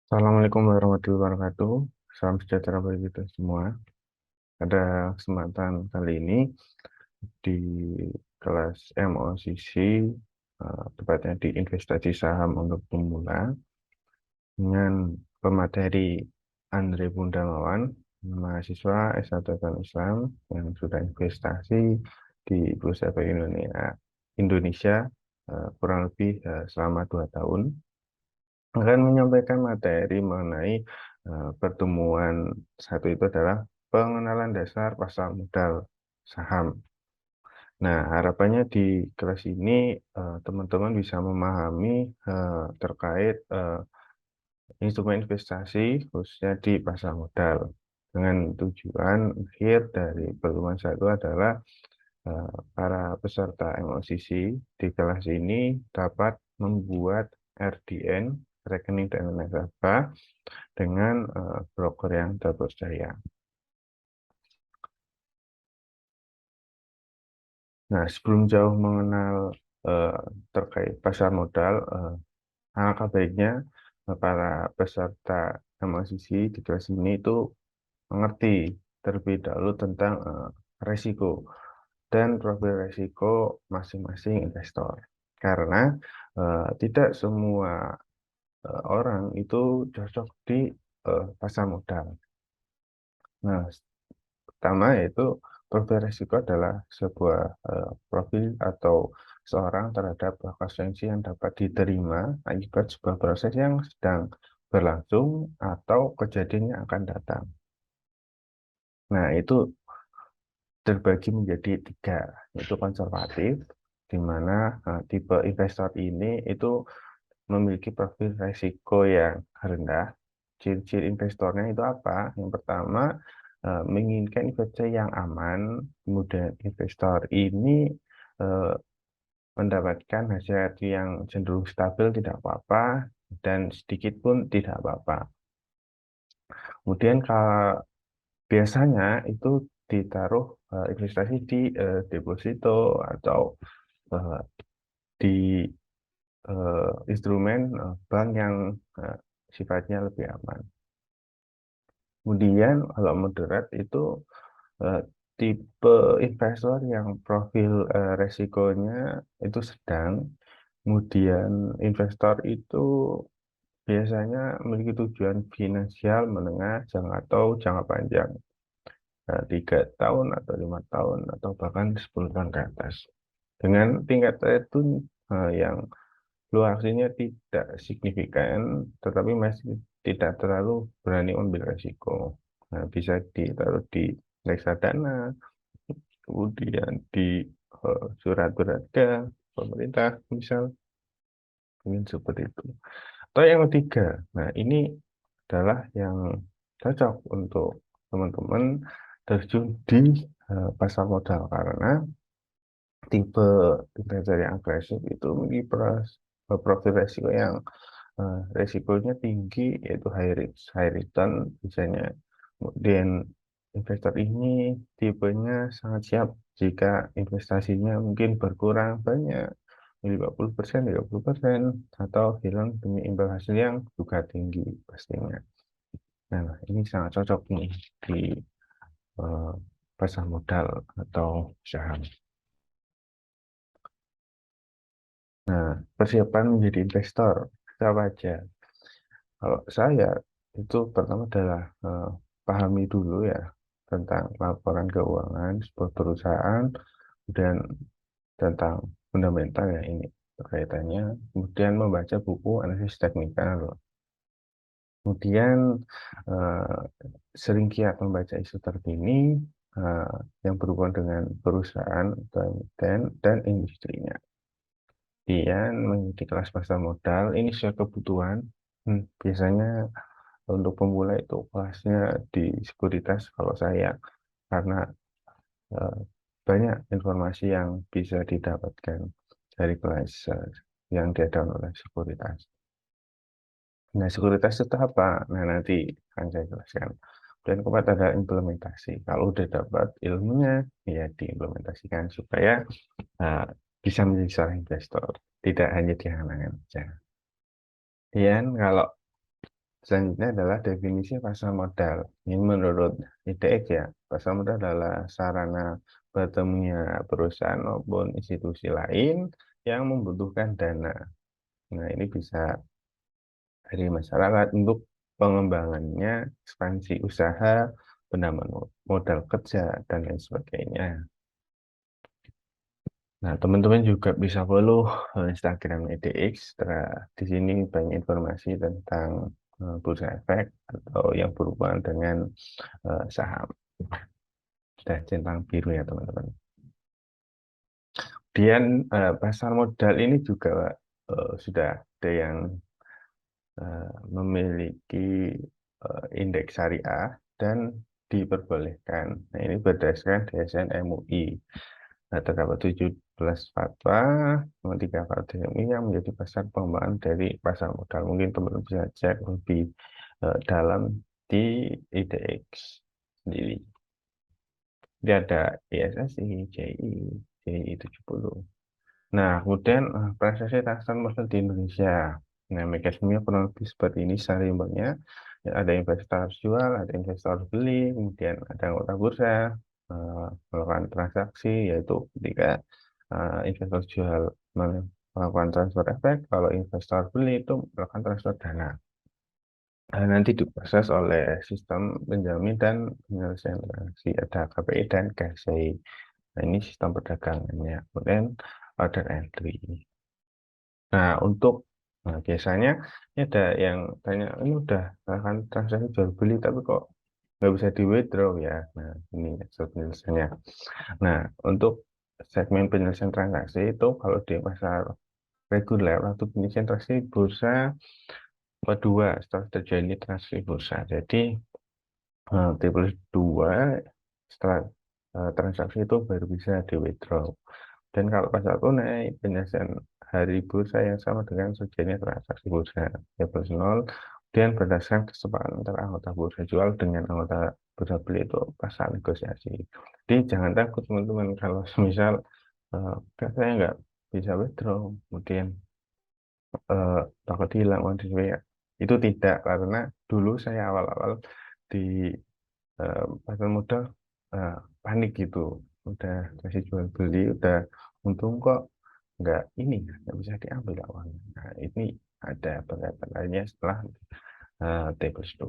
Assalamualaikum warahmatullahi wabarakatuh. Salam sejahtera bagi kita semua. Pada kesempatan kali ini di kelas MOCC, tepatnya di investasi saham untuk pemula, dengan pemateri Andre Bundamawan, mahasiswa S1 Ekonomi Islam yang sudah investasi di Bursa Efek Indonesia, kurang lebih selama 2 tahun, akan menyampaikan materi mengenai pertemuan satu itu adalah pengenalan dasar pasar modal saham. Nah, harapannya di kelas ini teman-teman bisa memahami terkait instrumen investasi khususnya di pasar modal. Dengan tujuan akhir dari pertemuan satu adalah para peserta MOCC di kelas ini dapat membuat RDN, rekening dana nasabah, dengan broker yang terpercaya. Nah, sebelum jauh mengenal eh, terkait pasar modal, alangkah baiknya para peserta MOCC di kelas ini itu mengerti terlebih dahulu tentang resiko dan profil resiko masing-masing investor. Karena tidak semua orang itu cocok di pasar modal. Nah, pertama yaitu profil risiko adalah sebuah profil atau seorang terhadap konsekuensi yang dapat diterima akibat sebuah proses yang sedang berlangsung atau kejadian yang akan datang. Nah, itu terbagi menjadi tiga, yaitu konservatif, di mana tipe investor ini itu memiliki profil risiko yang rendah. Ciri-ciri investornya itu apa? Yang pertama, menginginkan investasi yang aman, kemudian investor ini eh, mendapatkan hasil yang cenderung stabil, tidak apa-apa, dan sedikit pun tidak apa-apa. Kemudian kalau biasanya itu ditaruh investasi di deposito atau eh, di instrumen bank yang eh, sifatnya lebih aman. Kemudian kalau moderat itu eh, tipe investor yang profil resikonya itu sedang. Kemudian investor itu biasanya memiliki tujuan finansial menengah, jangka atau jangka panjang, 3 tahun atau 5 tahun atau bahkan 10 tahun ke atas. Dengan tingkat return yang fluktuasinya tidak signifikan, tetapi masih tidak terlalu berani ambil resiko. Nah, bisa ditaruh di reksadana, kemudian di surat berharga pemerintah, misal, mungkin seperti itu. Atau yang ketiga, nah ini adalah yang cocok untuk teman-teman terjun di pasar modal karena tipe investor yang agresif itu memiliki profil resiko yang resikonya tinggi, yaitu high risk, high return biasanya. Kemudian investor ini tipenya sangat siap jika investasinya mungkin berkurang banyak, 50%, 30%, atau hilang demi imbal hasil yang juga tinggi pastinya. Nah, ini sangat cocok nih di eh, pasar modal atau saham. Nah, persiapan menjadi investor, apa aja? Kalau saya itu pertama adalah pahami dulu ya tentang laporan keuangan sebuah perusahaan, kemudian tentang fundamental ya ini kaitannya, kemudian membaca buku analisis teknikal, kemudian eh, sering giat membaca isu terkini eh, yang berhubungan dengan perusahaan dan industrinya. Kemudian mengikuti kelas pasar modal ini sesuai kebutuhan. Biasanya untuk pemula itu kelasnya di sekuritas kalau saya, karena eh, banyak informasi yang bisa didapatkan dari kelas yang diadakan oleh sekuritas. Nah, sekuritas itu apa? Nah, nanti akan saya jelaskan. Dan keempat ada implementasi. Kalau udah dapat ilmunya, ya diimplementasikan supaya eh, bisa menjadi seorang investor, tidak hanya di angan-angan saja. Dan kalau Selanjutnya adalah definisi pasar modal. Ini menurut IDX ya, pasar modal adalah sarana bertemunya perusahaan maupun institusi lain yang membutuhkan dana. Nah, ini bisa dari masyarakat untuk pengembangannya, ekspansi usaha, penambahan modal kerja, dan lain sebagainya. Nah, teman-teman juga bisa follow Instagram EDX. Di sini banyak informasi tentang bursa efek atau yang berhubungan dengan saham. Sudah centang biru ya, teman-teman. Kemudian pasar modal ini juga sudah ada yang memiliki indeks syariah dan diperbolehkan. Nah, ini berdasarkan DSN MUI. Nah, terdapat 17 fatwa, 3 fatwa MUI yang menjadi pasar pengembangan dari pasar modal. Mungkin teman-teman bisa cek lebih dalam di IDX sendiri. Jadi ada ISSI, JI, JI 70. Nah, kemudian prestasi taxon modal di Indonesia. Nah, mekanismenya kurang lebih seperti ini sarimbangnya. Ya, ada investor jual, ada investor beli, kemudian ada anggota bursa melakukan transaksi, yaitu ketika investor jual melakukan transfer efek, kalau investor beli itu melakukan transfer dana. Nanti diproses oleh sistem penjamin dan penyelesaian transaksi, ada KPI dan KSI. Nah, ini sistem perdagangannya. Kemudian order entry. Nah, biasanya ini ada yang tanya, ini udah akan transaksi jual beli, tapi kok nggak bisa di withdraw ya. Nah, ini penyelesaiannya. Nah, untuk segmen penyelesaian transaksi itu kalau di pasar reguler atau penyelesaian transaksi bursa kedua setelah terjadi transaksi bursa. Jadi T+2 setelah transaksi itu baru bisa di withdraw. Dan kalau pasar tunai, penyelesaian hari bursa yang sama dengan terjadinya transaksi bursa T+0, kemudian berdasarkan kesepakatan antara anggota bursa jual dengan anggota bursa beli itu pasal negosiasi. Jadi jangan takut teman-teman kalau misal saya nggak bisa withdraw, kemudian takut hilang uang di saya. Itu tidak, karena dulu saya awal-awal di pasar modal eh, panik gitu, udah kasih jual beli, udah untung kok nggak bisa diambil uangnya. Nah, ini ada pendapat lainnya setelah T+2.